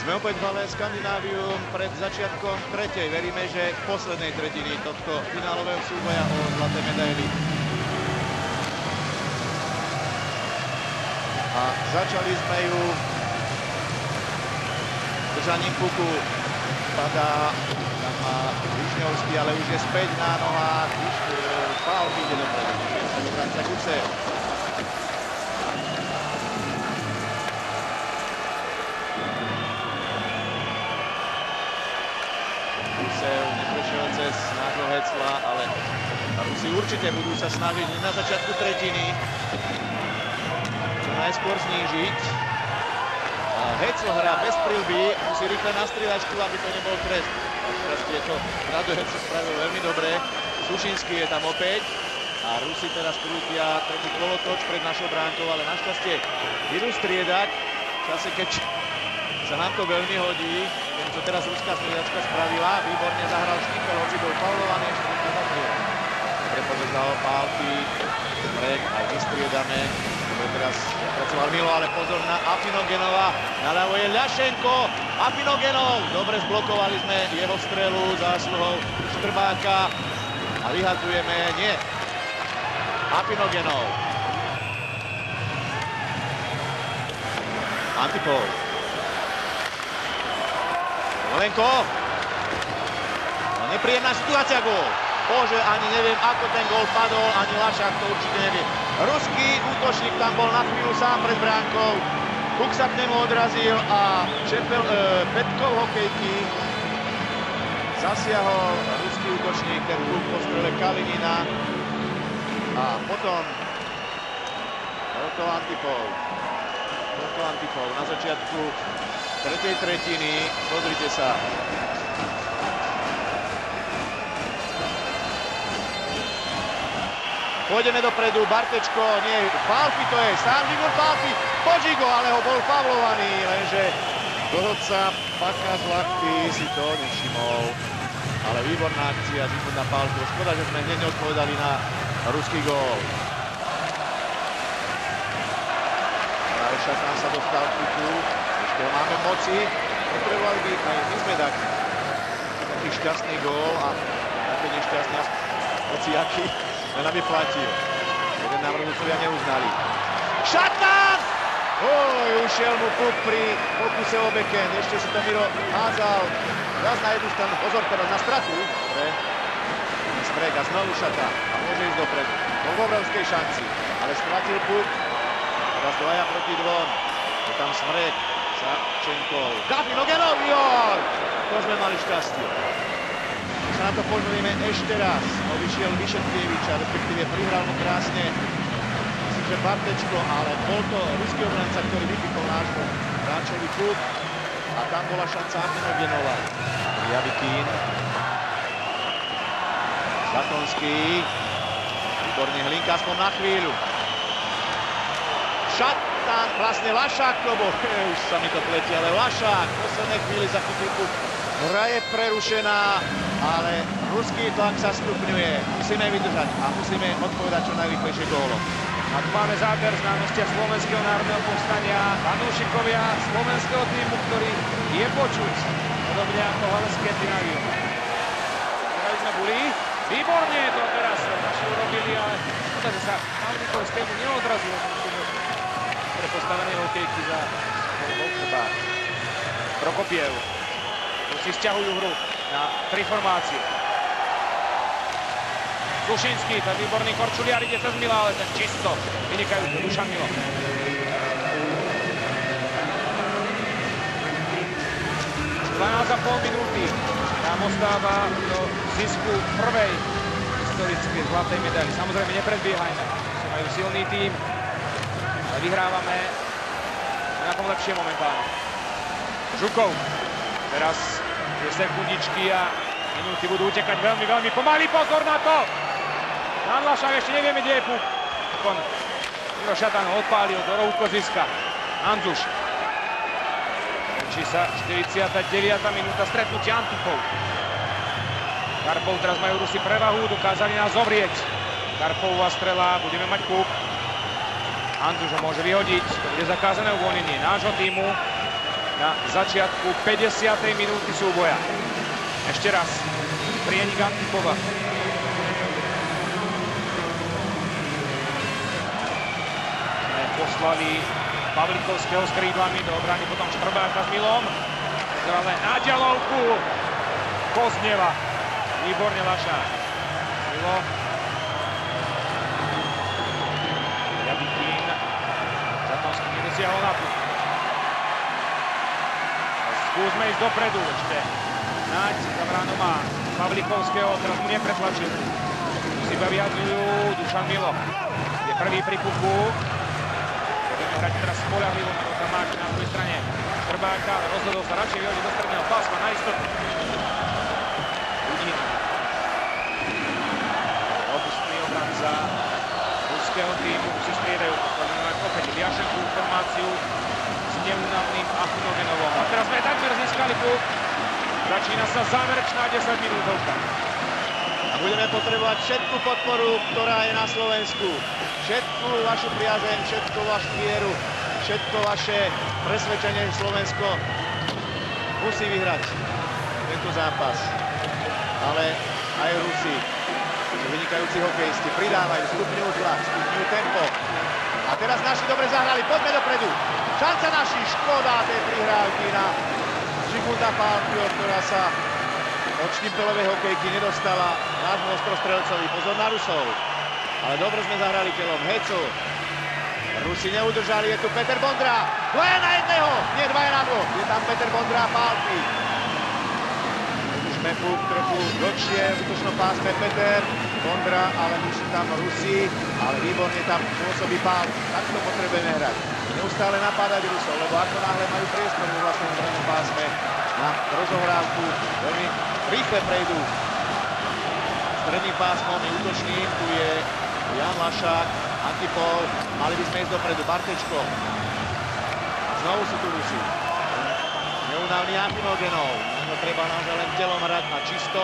Sme opäť v hale Scandinavium pred začiatkom tretej. Veríme, že poslednej tretiny tohto finálového súboja o zlaté medaily. A začali sme ju držaním puku. Padá tam Višňovský, ale už je späť na nohách. Faul ide dopredu. Obranca Gusev. Neprešiel cez nášho Hecla, ale Rusi určite budú sa snažiť na začiatku tretiny čo najskôr znížiť. Hecl hrá bez prilby, musí rýchle na strieľačku, aby to nebol trest. Našťastie to Rado Hecl spravil veľmi dobre. Sušinský je tam opäť a Rusi teraz krútia tretí kolotoč pred našou bránkou, ale našťastie idú striedať v čase, keď sa nám to veľmi hodí. Neviem, čo teraz ruská striedačka spravila. Výborne zahral Štípel, hoci bol faulovaný, ešte nekázal. Dobre podržal pálky. Smrek, aj vystriedame. Dobre teraz pracoval Milo, ale pozor na Afinogenova. Naľavo je Ľašenko. Afinogenov. Dobre zblokovali sme jeho strelu zásluhou Štrbáka. A vyhadzujeme. Nie. Afinogenov. Antipov. Lenko. No, nepríjemná situácia, gól. Bože, ani neviem, ako ten gól padol, ani Lašák to určite nevie. Ruský útočník tam bol na chvíľu sám pred bránkou. Puk sa k nemu odrazil a Petkov hokejky zasiahol ruský útočník, ten puk po strele Kalinina. A potom Velko Antipov na začiatku tretej tretiny, pozrite sa. Pôjdeme dopredu, Bartečko, nie, Pálfi to je, sám Žigor Pálfi, Podžigo, ale ho bol faulovaný, lenže dohodca Paka z Lachty si to nevšimol. Ale výborná akcia Žigmunda Pálfu, škoda, že sme hneď neodpovedali na ruský gól. Šatán sa dostal k puku. Ešte ho máme v moci, potrebovali by aj my sme taký šťastný gól a také nešťastný, hociaký, len aby platil. Jeden návrh Rusovia neuznali. Šatán! Ušiel mu puk pri pokuse o backhand, ešte si to Miro hádzal. Raz na jednu stranu, pozor teraz na stratu. Dobre, Smrek a znovu Šatán a môže ísť dopredu. Bol v obrovskej šanci, ale stratil puk. Teraz dvaja proti dvom. Je tam Smrek, Savčenkov, Afinogenov, joj! To sme mali šťastie. Keď sa na to pozrieme ešte raz, obišiel Vyšetkieviča, respektíve prihral mu krásne, myslím, že Bartečko, ale bol to ruský obranca, ktorý vypichol nášmu hráčovi puk. A tam bola šanca Afinogenova. Javikín. Zakonský. Výborne Hlinka, aspoň na chvíľu. Šatán, vlastne Lašák to bol, už sa mi to pletí, ale Lašák v poslednej chvíli zachytil puk. Hra je prerušená, ale ruský tlak sa stupňuje. Musíme vydržať a musíme odpovedať čo najrýchlejšie gólom. A tu máme záber známostia Slovenského národného povstania, fanúšikovia slovenského týmu, ktorý je počuť, podobne ako hale Scandinavium. Hrali sme boli, výborne to teraz naši urobili, ale že sa fanúšikovskému neodrazilo. Postavené hokejky za Volkswagen. Prokopiev. Tu si sťahujú hru na tri formácie. Sušinský, ten výborný Korčuliar ide cez Mila, ale ten čisto vynikajúci Dušan Milo. 12,5 minúty nám ostáva do zisku prvej historické zlatej medaily. Samozrejme nepredbiehajme, že majú silný tím. Vyhrávame na tom lepšie momentálne. Žukov. Teraz tie sekundičky a minúty budú utekať veľmi, veľmi pomaly. Pozor na to! Jan Lašák, ešte nevieme, kde je puk. Miro Šatán ho odpálil do rohu koziska. Andzuš. Končí sa 49. minúta stretnutia Antipov. Karpov, teraz majú Rusi prevahu, dokázali nás zovrieť. Karpová strela, budeme mať puk. Andzuš ho môže vyhodiť, to bude zakázané uvoľnenie nášho týmu. na začiatku 50. minúty súboja. Ešte raz. Prienik Antipova. Poslali Pavlikovského s krídlami do obrany, potom Štrbáka s Milom. Ale na ďalovku Kozneva. Výborne Lašák. Milo. Jabikín. Zatonský nedosiahol na puk. Skúsme ísť dopredu ešte. Naď za bránou má Pavlikovského, teraz mu nepretlačil. Si iba vyhadzujú Dušan Milo. Je prvý pri puku. Budeme hrať teraz spoľahlivo, Milo tam máči na druhej strane Štrbáka, ale rozhodol sa radšej vyhodiť do stredného pásma na istotu. Udín. Robustný obranca ruského týmu si striedajú. Poďme opäť Vjašenku formáciu s neúnavným Achunogenovom. A teraz sme takmer získali puk. Začína sa záverečná 10 minútovka. A budeme potrebovať všetku podporu, ktorá je na Slovensku. Všetku vašu priazeň, všetku vašu vieru, všetko vaše presvedčenie, že Slovensko musí vyhrať tento zápas. Ale aj Rusi, že vynikajúci hokejisti, pridávajú, stupňujú tlak, stupňujú tempo. A teraz naši dobre zahrali, poďme dopredu. Šanca naši, škoda tej prihrávky na Zsigmunda Pálkyho, ktorá sa od Štimpelovej hokejky nedostala nášmu ostrostrelcovi. Pozor na Rusov. Ale dobre sme zahrali telom. Hecel. Rusi neudržali, je tu Peter Bondra. 2 na 1, nie 2 na 2. Je tam Peter Bondra a Pálky. Udržme puk trochu dlhšie v útočnom pásme Peter Bondra, ale už sú tam Rusi, ale výborne tam pôsobí Pálky. Takto potrebujeme hrať. Neustále napádať Rusov, lebo ako náhle majú priestor vo vlastnom zbranom pásme na rozohrávku, veľmi rýchle prejdú stredným pásmom i útočným. Tu je Jan Lašák, Antipov, mali by sme ísť dopredu, Bartečko. Znovu sú tu Rusi. Neúnavný Achinogenov, no treba naozaj len telom hrať na čisto.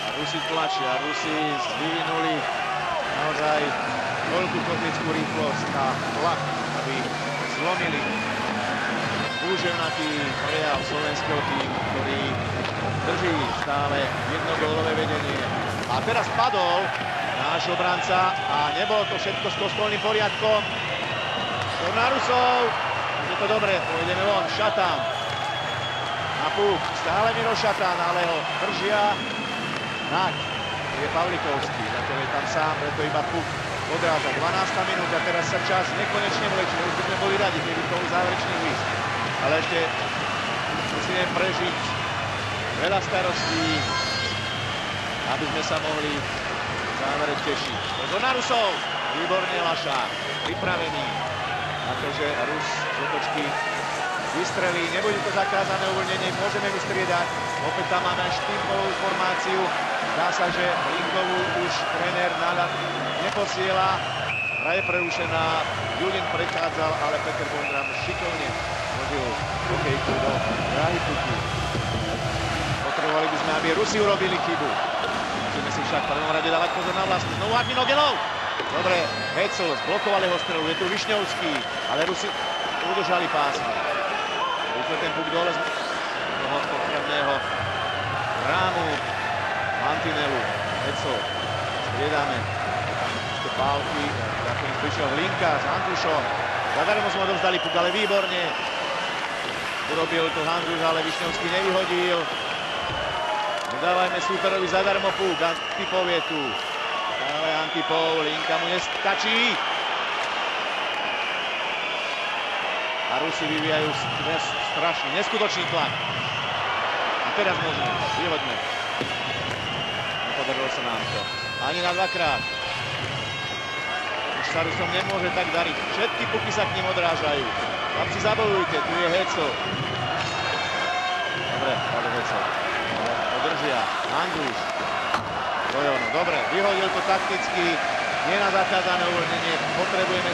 A Rusi tlačia, Rusi vyvinuli naozaj veľkú kozmickú rýchlosť a tlak, aby zlomili úževnatý prejav slovenského týmu, ktorý drží stále jednogólové vedenie. A teraz padol náš obranca a nebolo to všetko s kostolným poriadkom. To na Rusov, je to dobre, pôjdeme von, Šatán. Na puk, stále Miro Šatán, ale ho držia. Naď, je Pavlikovský, zatiaľ je tam sám, preto iba puk odráža. 12. minúta, teraz sa čas nekonečne vlečí, už by sme boli radi, keby to bol záverečný výsť. Ale ešte musíme prežiť veľa starostí, aby sme sa mohli v závere tešiť. Pozor na Rusov, výborne Lašák, pripravený na to, že Rus z otočky vystrelí. Nebude to zakázané uvoľnenie, môžeme vystriedať. Opäť tam máme Štimpelovú formáciu. Zdá sa, že Linkovú už tréner náľad neposiela. Hra je prerušená, Julin prechádzal, ale Peter Bondra šikovne hodil hokejku do dráhy puku. Potrebovali by sme, aby Rusi urobili chybu. Musíme si však v prvom rade dávať pozor na vlastný. Znovu Achinogenov. Dobre, Hecel, zblokovali ho strelu, je tu Višňovský, ale Rusi udržali pásmo. Rýchle ten puk dole z toho potrebného rámu mantinelu. Hecel, striedame. Ešte Pálky, nakoniec prišiel Hlinka s Handrušom. Zadarmo sme odovzdali puk, ale výborne. Urobil to Handruš, ale Višňovský nevyhodil. Nedávajme súperovi zadarmo puk, Antipov je tu. Ale Antipov, Hlinka mu nestačí. A Rusi vyvíjajú strašný, neskutočný tlak. A teraz môžeme, vyhoďme. Nepodarilo sa nám to. Ani na dvakrát. Už sa Rusom nemôže tak dariť. Všetky puky sa k nim odrážajú. Chlapci, zabojujte, tu je Hecel. Dobre, padol Hecel. Podržia, Handruš. Dobre, vyhodil to takticky. Nie na zakázané uvoľnenie. Potrebujeme